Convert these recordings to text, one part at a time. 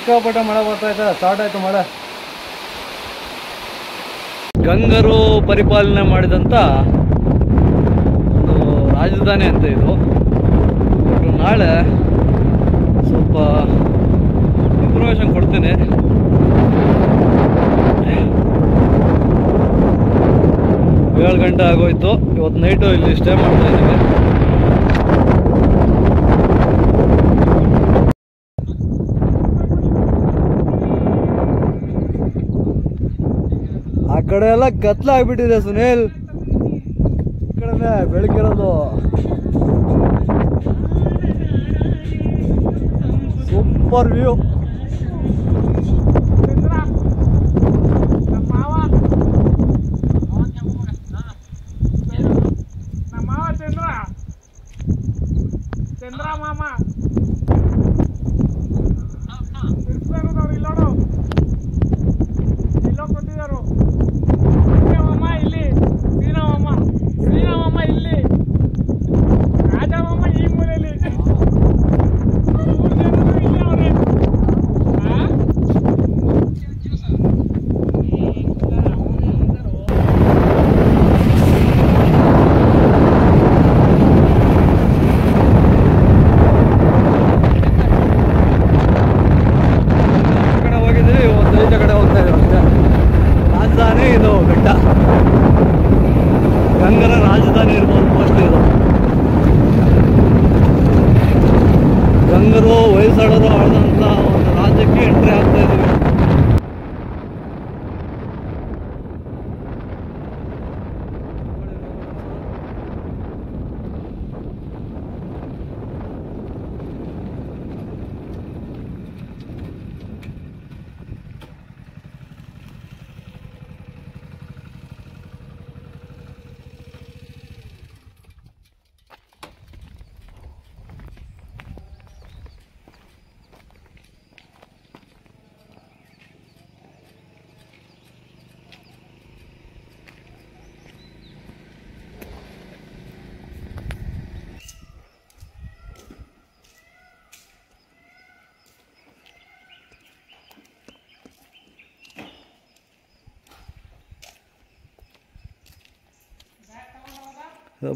ಸಿಕ್ಕಾಪಟ್ಟೆ ಮಳೆ ಬರ್ತಾ ಇದೆ. ಸ್ಟಾರ್ಟ್ ಆಯ್ತು ಮಳೆ. ಗಂಗರು ಪರಿಪಾಲನೆ ಮಾಡಿದಂಥ ಒಂದು ರಾಜಧಾನಿ ಅಂತ ಇದು. ನಾಳೆ ಸ್ವಲ್ಪ ಇನ್ಫಾರ್ಮೇಷನ್ ಕೊಡ್ತೀನಿ. 7 ಗಂಟೆ ಆಗೋಯ್ತು. ಇವತ್ತು ನೈಟು ಇಲ್ಲಿ ಸ್ಟೇ ಮಾಡ್ತಾ ಇದ್ದೀವಿ. ಆ ಕಡೆ ಎಲ್ಲ ಕತ್ಲಾಗ್ಬಿಟ್ಟಿದೆ ಸುನೀಲ್. ಈ ಕಡೆನೇ ಬೆಳಕಿರೋದು. Super view. ಗಂಗರ ರಾಜಧಾನಿ ಇರ್ಬೋದು ಮೋಸ್ಟ್ಲಿ ಇದು. ಗಂಗರು ಹೊಯ್ಸಳರು ಆಳಿದಂಥ ಒಂದು ರಾಜ್ಯಕ್ಕೆ ಎಂಟ್ರಿ ಆಗ್ತಾ ಇದ್ದೀವಿ.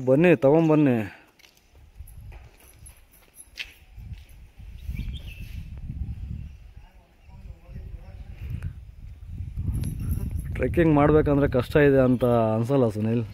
ಬನ್ನಿ ತಗೊಂಬನ್ನಿ. ಟ್ರೆಕ್ಕಿಂಗ್ ಮಾಡಬೇಕಂದ್ರೆ ಕಷ್ಟ ಇದೆ ಅಂತ ಅನ್ಸಲ್ಲ ಸುನೀಲ್?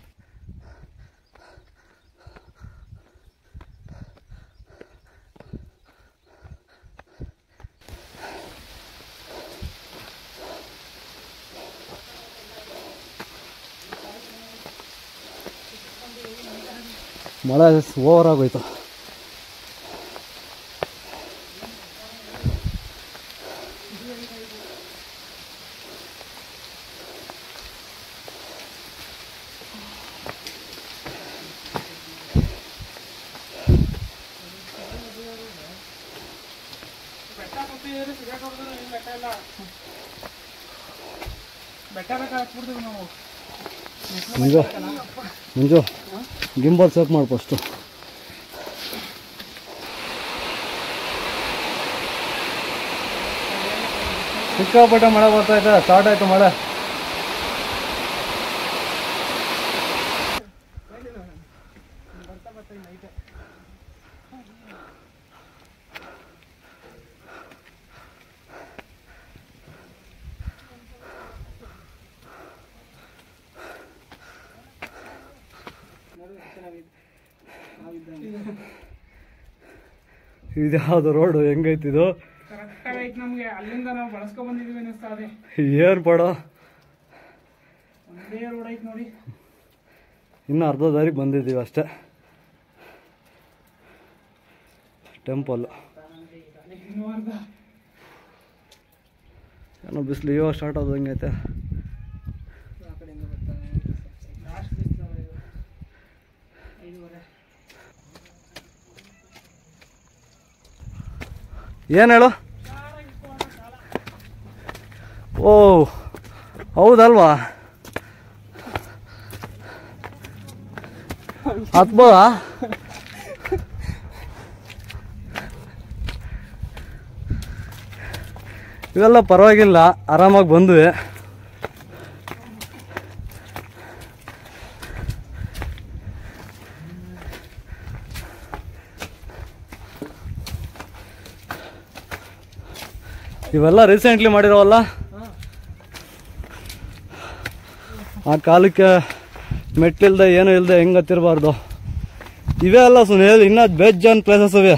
ಮಳೆ ಓವರ್ ಆಗೋಯ್ತು. ಮುಂಜು ಗಿಂಬಲ್ ಸೆಟ್ ಮಾಡಿ ಫಸ್ಟು. ಸಿಕ್ಕಾಪಟ್ಟೆ ಮಳೆ ಬರ್ತಾ ಇದೆ. ಸ್ಟಾರ್ಟ್ ಆಯ್ತು ಮಳೆ. ಇದ್ಯಾವುದು ರೋಡು ಹೆಂಗೈತಿದು? ನಮ್ಗೆ ಅಲ್ಲಿಂದ ನಾವು ಬಳಸ್ಕೊಂಡ್ ಬಂದಿದೀವಿ ಅನಿಸ್ತಾ ಇದೆ. ಏನ್ ಪಡ ಒಂದೇ ರೋಡ್ ಐತಿ ನೋಡಿ. ಇನ್ನು ಅರ್ಧ ದಾರಿಗೆ ಬಂದಿದ್ದೀವಿ ಅಷ್ಟೇ. ಟೆಂಪಲ್ ಏನೋ ಬಿಸಿಲು ಇವಾಗ ಸ್ಟಾರ್ಟ್ ಆದ ಹೆಂಗೈತೆ. ಏನು ಹೇಳು? ಓ ಹೌದಲ್ವಾ? ಹತ್ಬೋದಾ? ಇವೆಲ್ಲ ಪರವಾಗಿಲ್ಲ, ಆರಾಮಾಗಿ ಬಂದ್ವಿ. ಇವೆಲ್ಲ ರೀಸೆಂಟ್ಲಿ ಮಾಡಿರೋವಲ್ಲ, ಆ ಕಾಲಕ್ಕೆ ಮೆಟ್ಲಿಲ್ದೆ ಏನೂ ಇಲ್ಲದೆ ಹೆಂಗೆ ಹತ್ತಿರಬಾರ್ದು. ಇವೇ ಅಲ್ಲ ಸುನೀಲ್, ಇನ್ನೂ ಬೇಜಾನ್ ಪ್ಲೇಸಸ್ ಇವೆ.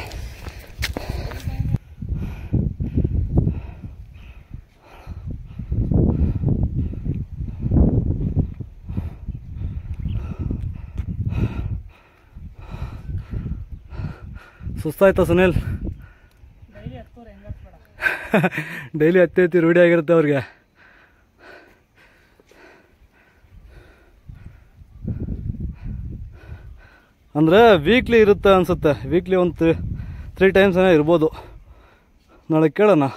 ಸುಸ್ತಾಯ್ತಾ ಸುನೀಲ್? ಡೈಲಿ ಹತ್ತಿ ರೂಢಿ ಆಗಿರುತ್ತೆ ಅವ್ರಿಗೆ. ಅಂದರೆ ವೀಕ್ಲಿ ಇರುತ್ತೆ ಅನಿಸುತ್ತೆ, ವೀಕ್ಲಿ ಒಂದು 3 ಟೈಮ್ಸ್ ಏನೋ ಇರ್ಬೋದು. ನಾಳೆ ಕೇಳೋಣ.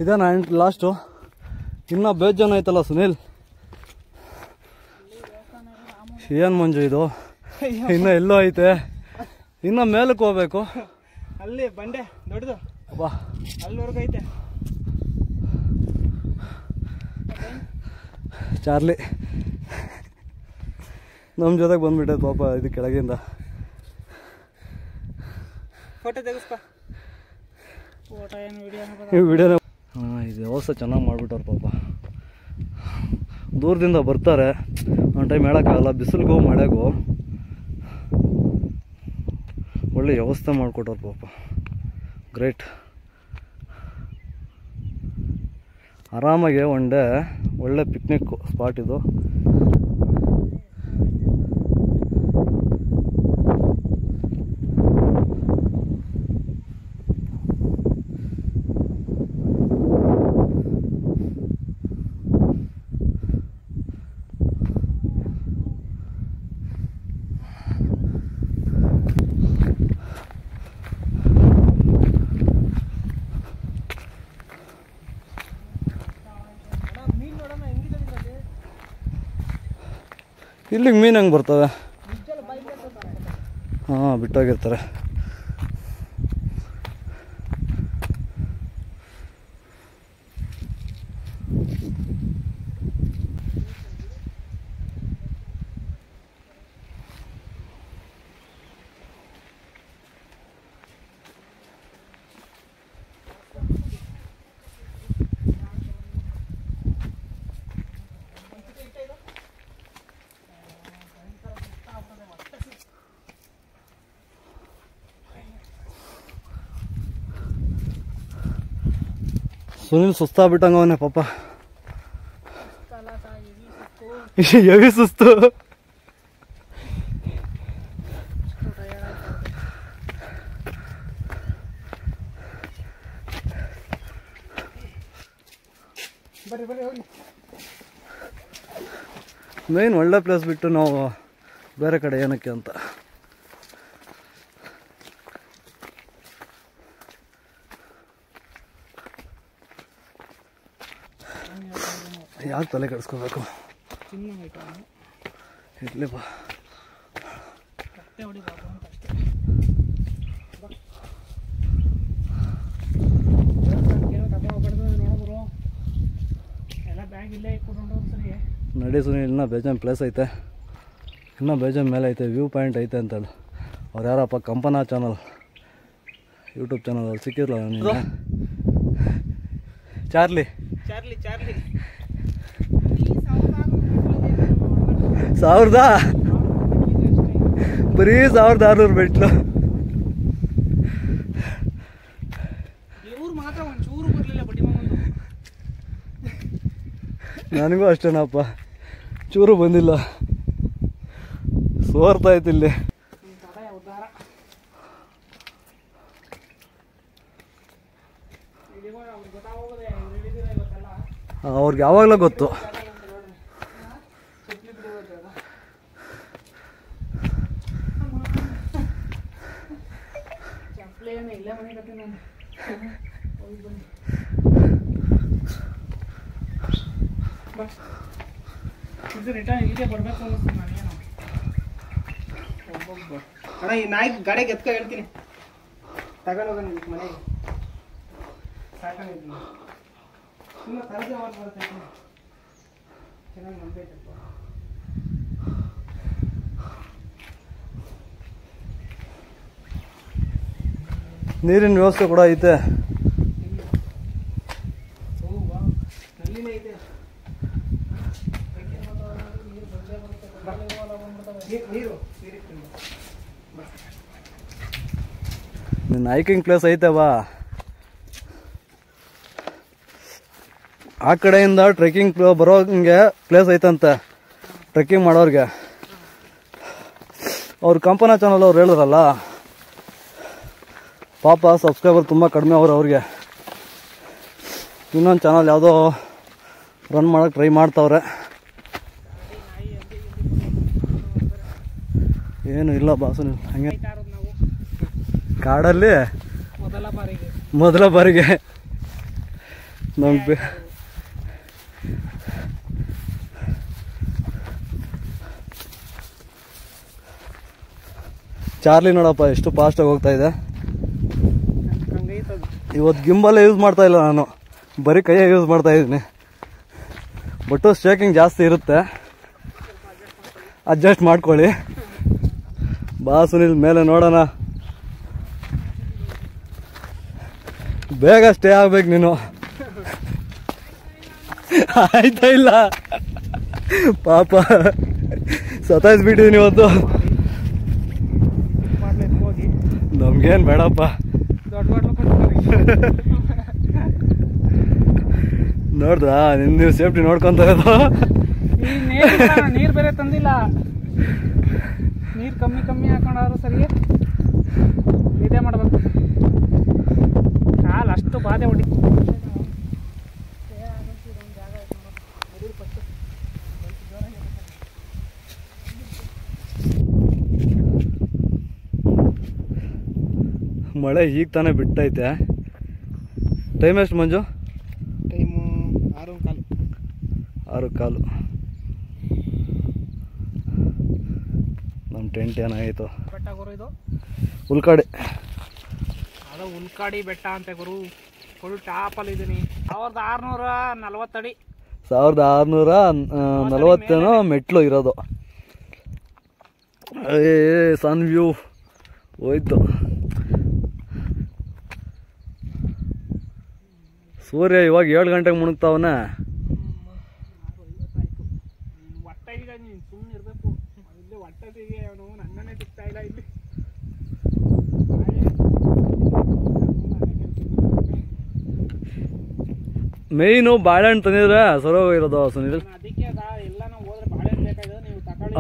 ಇದೇ ಲಾಸ್ಟು. ಇನ್ನೂ ಬೇಜಾನ್ ಆಯ್ತಲ್ಲ ಸುನೀಲ್. ಏನು ಮಂಜು ಇದು, ಇನ್ನೂ ಎಲ್ಲೋ ಐತೆ, ಇನ್ನೂ ಮೇಲಕ್ಕೆ ಹೋಗ್ಬೇಕು. ಅಲ್ಲಿ ಬಂಡೆ ದೊಡ್ಡದು ಬಾ, ಅಲ್ಲಿವರೆಗೂ ಐತೆ. ಚಾರ್ಲಿ ನಮ್ಮ ಜೊತೆಗೆ ಬಂದ್ಬಿಟ್ಟೆ ಪಾಪ ಇದು ಕೆಳಗಿಂದ. ಫೋಟೋ ತೆಗಿಸ್ಕೊ. ಫೋಟೋ ಏನು ವಿಡಿಯೋನ. ಹಾಂ, ಇದು ವ್ಯವಸ್ಥೆ ಚೆನ್ನಾಗಿ ಮಾಡಿಬಿಟ್ಟವ್ರು ಪಾಪ. ದೂರದಿಂದ ಬರ್ತಾರೆ, ಒಂದು ಟೈಮ್ ಹೇಳೋಕ್ಕಾಗಲ್ಲ, ಬಿಸಿಲಿಗೂ ಮಳೆಗೂ ಒಳ್ಳೆ ವ್ಯವಸ್ಥೆ ಮಾಡಿಕೊಟ್ಟವ್ರು ಪಾಪ. ಗ್ರೇಟ್. ಆರಾಮಾಗಿ ಒನ್ ಡೇ ಒಳ್ಳೆ ಪಿಕ್ನಿಕ್ ಸ್ಪಾಟ್ ಇದು. ಇಲ್ಲಿಗೆ ಮೀನು ಹೆಂಗೆ ಬರ್ತವೆ? ಹಾಂ, ಬಿಟ್ಟೋಗಿರ್ತಾರೆ. ಸುನೀಲ್ ಸುಸ್ತಾಗ್ಬಿಟ್ಟಂಗ ಅವನೇ ಪಾಪ. ಹೆವಿ ಸುಸ್ತು. ಮೇನ್ ಒಳ್ಳೆ ಪ್ಲೇಸ್ ಬಿಟ್ಟು ನಾವು ಬೇರೆ ಕಡೆ ಏನಕ್ಕೆ ಅಂತ. ಯಾಕೆ ತಲೆ ಕೆಡಿಸ್ಕೋಬೇಕು? ಇರ್ಲಿ ಬಾ. ನಡಿ ಸುನೀಲ್, ಇನ್ನೂ ಬೇಜಾನ್ ಪ್ಲೇಸ್ ಐತೆ, ಇನ್ನೂ ಬೇಜಾನ್ ಮೇಲೆ ಐತೆ, ವ್ಯೂ ಪಾಯಿಂಟ್ ಐತೆ ಅಂತೇಳಿ. ಅವ್ರು ಯಾರಪ್ಪ, ಕಂಪನಾ ಚಾನಲ್ ಯೂಟ್ಯೂಬ್ ಚಾನಲ್, ಅಲ್ಲಿ ಸಿಕ್ಕಿರಲ್ಲ ನೀನು. ಚಾರ್ಲಿ ಚಾರ್ಲಿ ಚಾರ್ಲಿ 1000 ಬರೀ 1600 ಮೆಟ್ಲು. ಇವ್ರು ಮಾತ್ರ ಒಂಚೂರು ಬರಲಿಲ್ಲ ಬಡ್ಡಿ ಮಗಂದು. ನನಗೂ ಅಷ್ಟೇನಪ್ಪ, ಚೂರು ಬಂದಿಲ್ಲ, ಸೋರ್ತಾ ಐತಿ ಇಲ್ಲಿ. ಅವ್ರಿಗೆ ಯಾವಾಗಲೂ ಗೊತ್ತು. ರಿಟರ್ನ್ ಇಲ್ಲಿಗೆ ಬರಬೇಕು ಅನ್ನಿಸ್ತು ನಾನೇನು ಅಣ್ಣ. ಈ ನಾಯಿ ಗಾಡಿಗೆ ಎತ್ಕ ಹೇಳ್ತೀನಿ, ತಗೊಂಡೋಗ ಮನೆಗೆ. ಸಾಕಾಗಿದ್ದೀನಿ ಸುಮ್ಮನೆ ತರಗೆ ಮಾಡ್ಬಾರ್ದು. ಚೆನ್ನಾಗಿ ನಂಬೈತಪ್ಪ. ನೀರಿನ ವ್ಯವಸ್ಥೆ ಕೂಡ ಐತೆ. ನಿನ್ನ ಹೈಕಿಂಗ್ ಪ್ಲೇಸ್ ಐತೆ ಬಾ. ಆ ಕಡೆಯಿಂದ ಟ್ರೆಕ್ಕಿಂಗ್ ಬರೋಂಗೆ ಪ್ಲೇಸ್ ಐತಂತೆ ಟ್ರೆಕ್ಕಿಂಗ್ ಮಾಡೋರಿಗೆ. ಅವ್ರು ಕಂಪನ ಚಾನಲ್ ಅವ್ರು ಹೇಳಿದ್ರಲ್ಲ, ಪಾಪ ಸಬ್ಸ್ಕ್ರೈಬರ್ ತುಂಬ ಕಡಿಮೆ ಅವ್ರಿಗೆ. ಇನ್ನೊಂದು ಚಾನಲ್ ಯಾವುದೋ ರನ್ ಮಾಡೋಕ್ಕೆ ಟ್ರೈ ಮಾಡ್ತಾವ್ರೆ. ಏನು ಇಲ್ಲ ಬಾಸು, ಹಂಗೆ ಕಾಡಲ್ಲಿ ಮೊದಲ ಬಾರಿಗೆ ನಮ್ಗೆ ಚಾರ್ಲಿ ನೋಡಪ್ಪ ಎಷ್ಟು ಫಾಸ್ಟಾಗಿ ಹೋಗ್ತಾ ಇದೆ. ಇವತ್ತು ಗಿಂಬಲ್ಲೇ ಯೂಸ್ ಮಾಡ್ತಾ ಇಲ್ಲ ನಾನು, ಬರೀ ಕೈಯೇ ಯೂಸ್ ಮಾಡ್ತಾ ಇದ್ದೀನಿ. ಬಟ್ಟು ಶೇಕಿಂಗ್ ಜಾಸ್ತಿ ಇರುತ್ತೆ, ಅಡ್ಜಸ್ಟ್ ಮಾಡ್ಕೊಳ್ಳಿ. ಬಾ ಸುನಿಲ್ ಮೇಲೆ ನೋಡೋಣ. ಬೇಗ ಸ್ಟೇ ಆಗ್ಬೇಕು ನೀನು. ಆಯ್ತಾ ಇಲ್ಲ ಪಾಪ ಸತಾಯಿಸ್ಬಿಟ್ಟಿದ್ದೀನಿ ಇವತ್ತು. ನಮ್ಗೇನು ಬೇಡಪ್ಪ, ನೋಡ್ದಾ ನೀವು ಸೇಫ್ಟಿ ನೋಡ್ಕೊಂತ ಇರೋದು. ನೀರು ಬೇರೆ ತಂದಿಲ್ಲ, ನೀರು ಕಮ್ಮಿ ಹಾಕೊಂಡಾದ್ರು ಸರಿ ಇದೇ ಮಾಡ್ಬೇಕು. ಕಾಲು ಅಷ್ಟು ಬಾಧೆ ಹೊಡಿ. ಮಳೆ ಈಗ ತಾನೇ ಬಿಟ್ಟೈತೆ. ಟೈಮ್ ಎಷ್ಟು ಮಂಜು? ಟೈಮು 6:15. ನಮ್ಮ ಟೆಂಟ್ ಏನಾಗಿತ್ತು? ಬೆಟ್ಟ ಗುರು ಇದು ಉಲ್ಕಾಡಿ. ಅದು ಉಲ್ಕಾಡಿ ಬೆಟ್ಟ ಅಂತ ಗುರು. ಫುಲ್ ಟಾಪಲ್ಲಿ ಇದ್ದೀನಿ. 1640 ಅಡಿ. 1640 ಮೆಟ್ಲು ಇರೋದು. ಸನ್ ವ್ಯೂ ಹೋಯ್ತು. ಸೂರ್ಯ ಇವಾಗ 7 ಗಂಟೆಗೆ ಮುಣಗ್ತಾವನೆ. ಹೊಟ್ಟೆ ಈಗ ನೀನು ಸುಮ್ಮನೆ ಇರಬೇಕು. ಇಲ್ಲಿ ಹೊಟ್ಟೆಗೆ ಅವನು ನನ್ನನ್ನೇ ಸಿಗ್ತಾ ಇಲ್ಲ. ಇಲ್ಲಿ ಮೇಯ್ನು ಬಾಳೆಹಣ್ಣು ತಂದಿದ್ರೆ ಸರೋಗಿರೋದು ಸುನಿಲ್. ಅದಕ್ಕೆ ಎಲ್ಲ ನಾವು ಹೋದ್ರೆ ಬಾಳೆಹಣ್ಣು ಬೇಕಾಗಿದೆ, ನೀವು ತಗೊಳ್ಳಿ.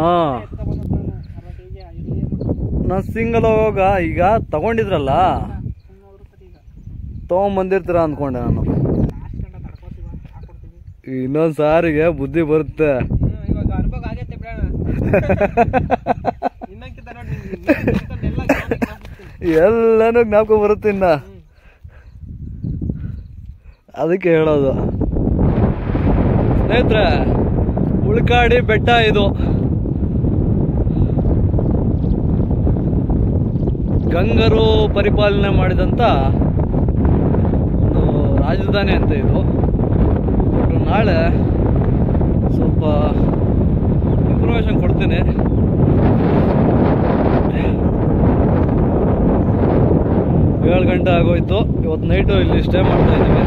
ನಾನು ಸಿಂಗಲ್ ಹೋಗ ಈಗ ತಗೊಂಡಿದ್ರಲ್ಲ, ತೊಗೊಂಬಂದಿರ್ತೀರ ಅಂದ್ಕೊಂಡೆ ನಾನು. ಇನ್ನೊಂದು ಸಾರಿಗೆ ಬುದ್ಧಿ ಬರುತ್ತೆ. ಎಲ್ಲಾನು ಜ್ಞಾಪಕ ಬರುತ್ತೆ ಇನ್ನ. ಅದಕ್ಕೆ ಹೇಳೋದು ಸ್ನೇಹಿತರೆ, ಉಳ್ಕಾಡಿ ಬೆಟ್ಟ ಇದು. ಗಂಗರು ಪರಿಪಾಲನೆ ಮಾಡಿದಂಥ ಒಂದು ರಾಜಧಾನಿ ಅಂತ ಇದು. ಬಟ್ ನಾಳೆ ಸ್ವಲ್ಪ ಇನ್ಫಾರ್ಮೇಶನ್ ಕೊಡ್ತೀನಿ. ಏಳು ಗಂಟೆ ಆಗೋಯ್ತು. ಇವತ್ತು ನೈಟು ಇಲ್ಲಿ ಸ್ಟೇ ಮಾಡ್ತಾ ಇದ್ದೀವಿ.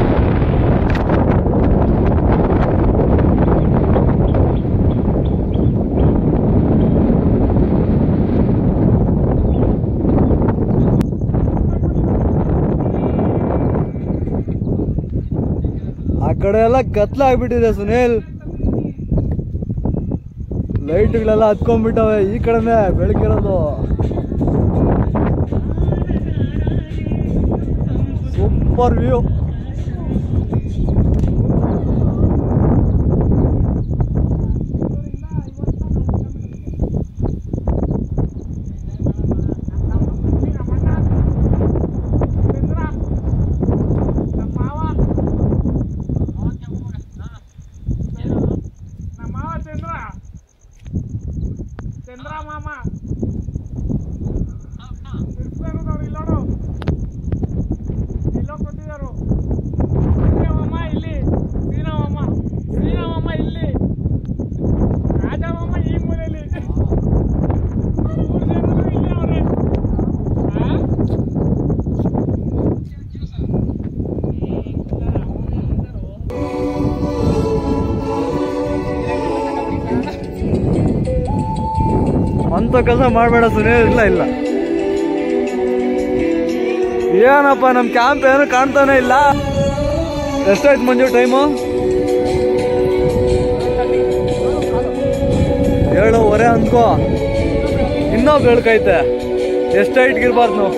ಆ ಕಡೆ ಎಲ್ಲ ಕತ್ಲಾಗ್ಬಿಟ್ಟಿದೆ ಸುನೀಲ್. ಲೈಟ್ಗಳೆಲ್ಲ ಹತ್ಕೊಂಡ್ಬಿಟ್ಟವೆ. ಈ ಕಡೆನೇ ಬೆಳಕಿರೋದು. Super view. ಅಂತ ಕೆಲಸ ಮಾಡಬೇಡ ಸುನೀಲ್. ಇಲ್ಲ ಇಲ್ಲ ಏನಪ್ಪ ನಮ್ಮ ಕ್ಯಾಂಪ್ ಏನು ಕಾಣ್ತಾನೆ ಇಲ್ಲ. ಎಷ್ಟಾಯ್ತು ಮಂಜು ಟೈಮು? 7:15 ಅಂದ್ಕೋ. ಇನ್ನೂ ಬೆಳಕೈತೆ. ಎಷ್ಟು ಹೈಟ್ಗಿರ್ಬಾರ್ದು ನಾವು.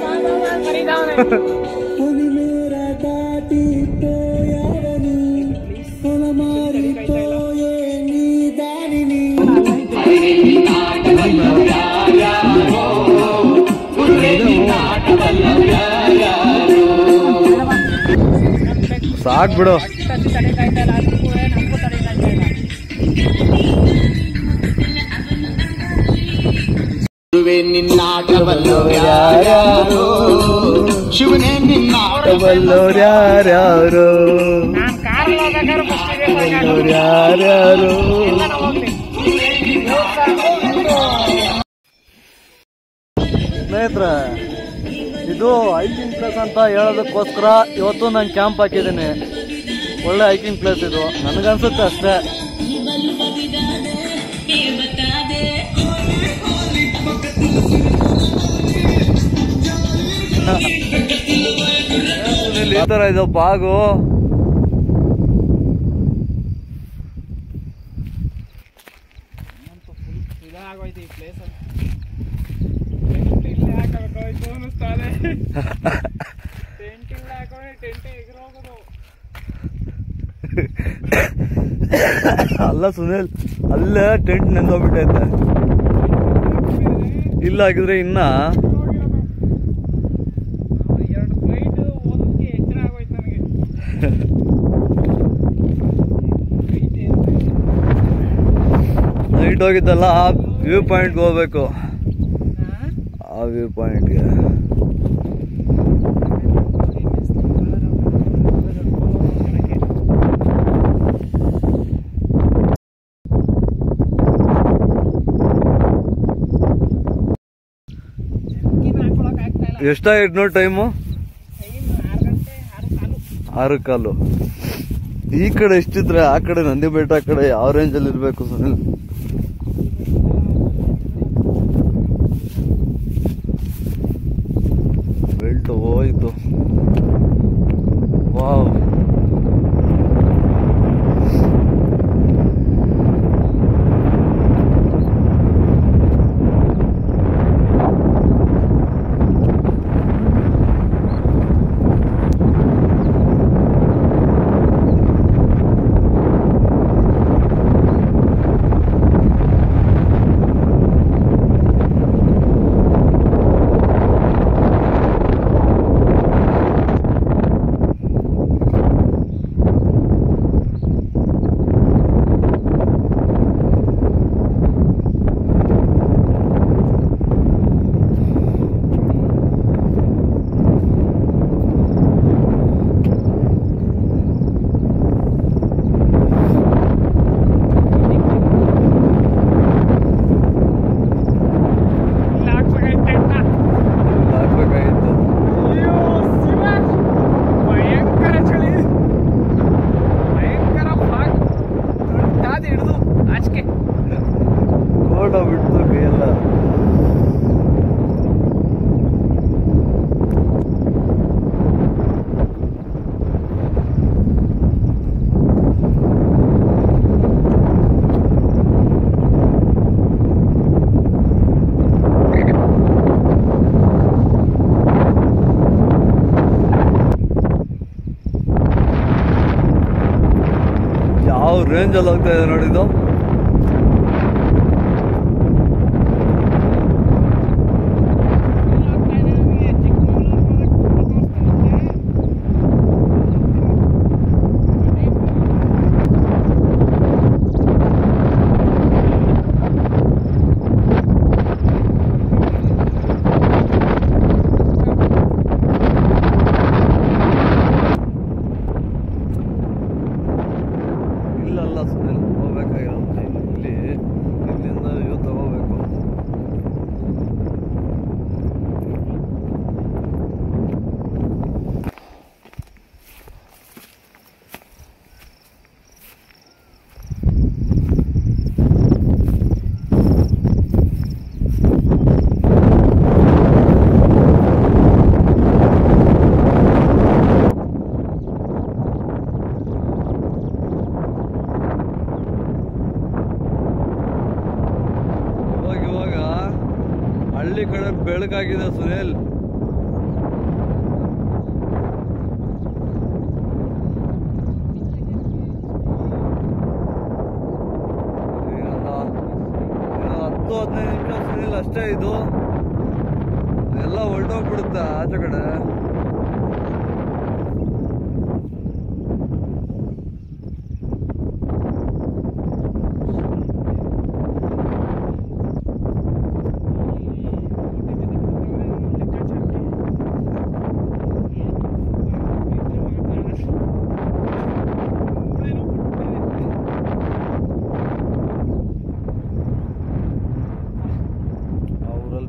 ಸಾಕ್ ಬಿಡು. ಶಿವನೇ ನಿನ್ನಾಟವಲ್ಲೋರ್ಯಾರ್ಯಾರು ಯಾರ್ಯಾರು. ಸ್ನೇಹಿತರೆ, ಇದು ಹೈಕಿಂಗ್ ಪ್ಲೇಸ್ ಅಂತ ಹೇಳೋದಕ್ಕೋಸ್ಕರ ಇವತ್ತು ನಾನು ಕ್ಯಾಂಪ್ ಹಾಕಿದ್ದೀನಿ. ಒಳ್ಳೆ ಹೈಕಿಂಗ್ ಪ್ಲೇಸ್ ಇದು, ನನಗನ್ಸುತ್ತೆ ಅಷ್ಟೇ. ಈ ತರ ಇದು ಬಾಗು. ಇದಾಗೋಯ್ತು ಈ ಪ್ಲೇಸ್. ಅಲ್ಲ ಸುನೀಲ್, ಅಲ್ಲೇ ಟೆಂಟ್ ನೆಂದೋಗ್ಬಿಟ್ಟೈತೆ. ಇಲ್ಲ ಆಗಿದ್ರೆ ಇನ್ನ ನೈಟ್ ಹೋಗಿದ್ದಲ್ಲ, ಆ ವ್ಯೂ ಪಾಯಿಂಟ್ಗೆ ಹೋಗ್ಬೇಕು. ಆ ವ್ಯೂ ಪಾಯಿಂಟ್ಗೆ ಎಷ್ಟಾಗಿತ್ತು ನೋಡಿ ಟೈಮು? 6:15. ಈ ಕಡೆ ಎಷ್ಟಿದ್ರೆ ಆ ಕಡೆ ನಂದಿ ಬೆಟ್ಟ ಆ ಕಡೆ ಯಾವ ರೇಂಜಲ್ಲಿ ಇರಬೇಕು ಸುನಿಲ್? ಬೆಲ್ಟ್ ಹೋಯ್ತು. ವಾವ್, ಬಿಡ್ತು ಕೈಯೆಲ್ಲ. ಯಾವ ರೇಂಜಲ್ಲಿ ಹೋಗ್ತಾ ಇದೆ ನೋಡಿದ್ದು. ಇಲ್ಲಲ್ಲ ಸುನಿಲ್, ಹೋಗ್ಬೇಕಾಗಿರೋದು ಇಲ್ಲಿ, ಇಲ್ಲಿಂದ ಇವು ತಗೋಬೇಕು. ಹಳ್ಳಿ ಕಡೆ ಬೆಳಕಾಗಿದೆ ಸುನಿಲ್. ಇನ್ನೊಂದು 10-15 ನಿಮಿಷ ಸುನಿಲ್ ಅಷ್ಟೇ. ಇದು ಎಲ್ಲ ಹೊರಟೋಗ್ಬಿಡುತ್ತೆ ಆಚೆ ಕಡೆ.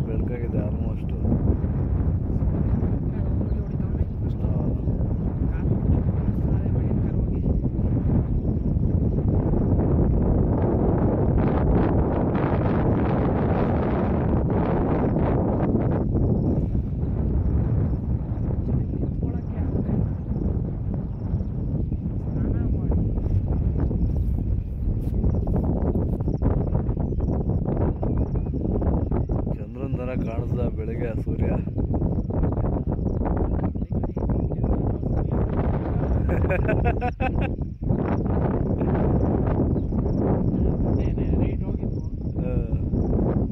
ಬೆಳಕಾಗಿದೆ ಆಲ್ಮೋಸ್ಟ್. ಕಾಣಿಸ್ದ ಬೆಳಗ್ಗೆ ಸೂರ್ಯ.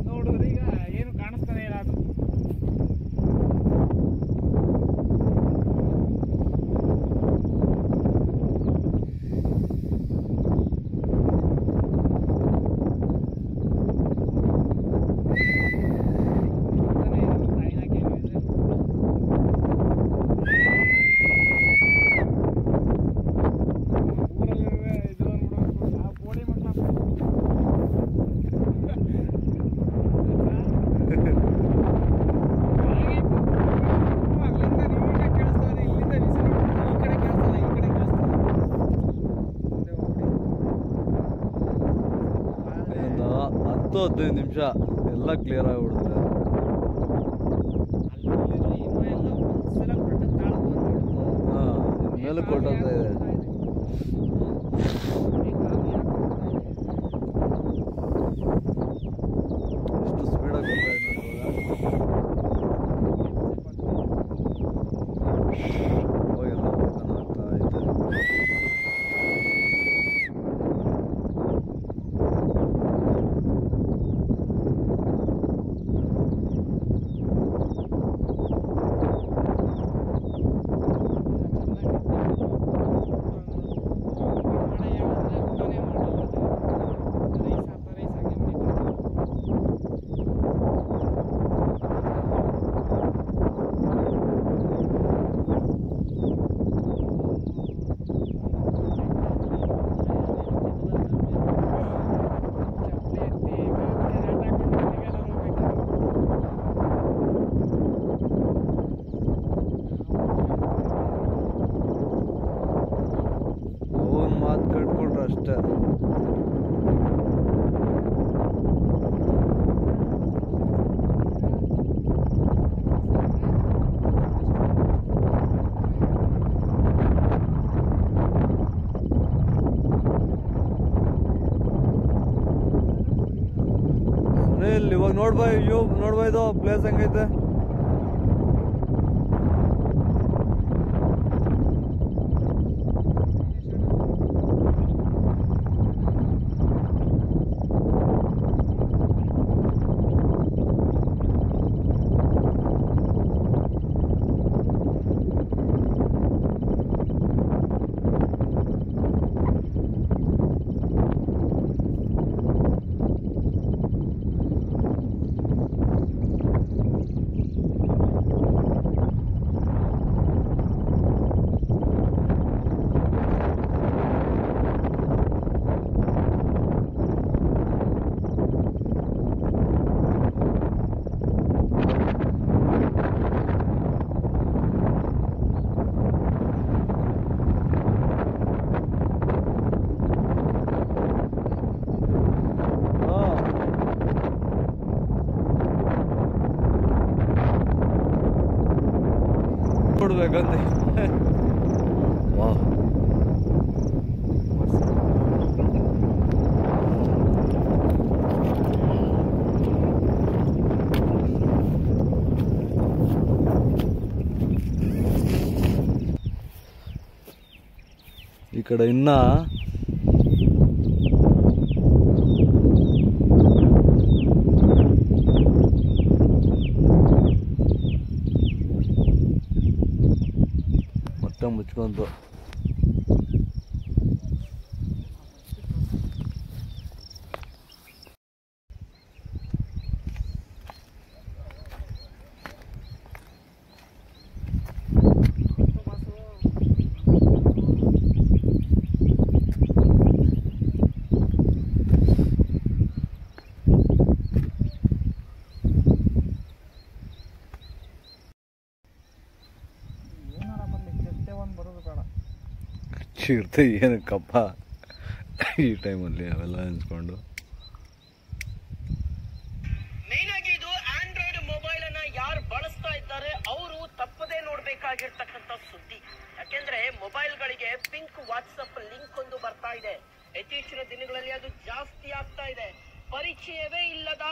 ನೋಡಿದ್ರೆ ಈಗ ಏನು ಕಾಣಿಸ್ತಾನೆ ಇಲ್ಲ ಅದು. ಒಂದು 10-15 ನಿಮಿಷ ಎಲ್ಲ ಕ್ಲಿಯರ್ ಆಗಿಬಿಡುತ್ತೆ. ಮೇಲೆ ಕೊಟ್ಟೋಗ್ತಾ ಇದೆ. ಎಷ್ಟು ಸ್ಪೀಡಾಗಿ ಬರ್ತಾ ಇದೆ ನೋಡಿ ಇವಾಗ. ಎಲ್ಲ ಓಪನ್ ಆಗ್ತಾ ಐತೆ. ಮಾತು ಕಟ್ಕೊಂಡ್ರೆ ಅಷ್ಟೇ. ಸುನಿಲ್ ಇವಾಗ ನೋಡ್ಬಾ ಇದು ಪ್ಲೇಸ್ ಹೆಂಗೈತೆ. ಕೊಡ್ಬೇಕಂತೆ. ವಾಹ್ ಕಡೆ ಇನ್ನೂ ಮತ್ತೆ ಮುಚ್ಕೊಂತು. ಇರ್ತೆ ಏನಕ್ಕಪ್ಪ ಈ ಟೈಮಲ್ಲಿ ಅವೆಲ್ಲ ಅನ್ಸ್ಕೊಂಡು. ಮೇನ್ ಆಗಿ ಇದು ಆಂಡ್ರಾಯ್ಡ್ ಮೊಬೈಲ್ ಅನ್ನ ಯಾರು ಬಳಸ್ತಾ ಇದ್ದಾರೆ ಅವರು ತಪ್ಪದೇ ನೋಡ್ಬೇಕಾಗಿರ್ತಕ್ಕಂಥ ಸುದ್ದಿ. ಯಾಕೆಂದ್ರೆ ಮೊಬೈಲ್ಗಳಿಗೆ ಪಿಂಕ್ ವಾಟ್ಸಪ್ ಲಿಂಕ್ ಒಂದು ಬರ್ತಾ ಇದೆ. ಇತ್ತೀಚಿನ ದಿನಗಳಲ್ಲಿ ಅದು ಜಾಸ್ತಿ ಆಗ್ತಾ ಇದೆ. ಪರಿಚಯವೇ ಇಲ್ಲದ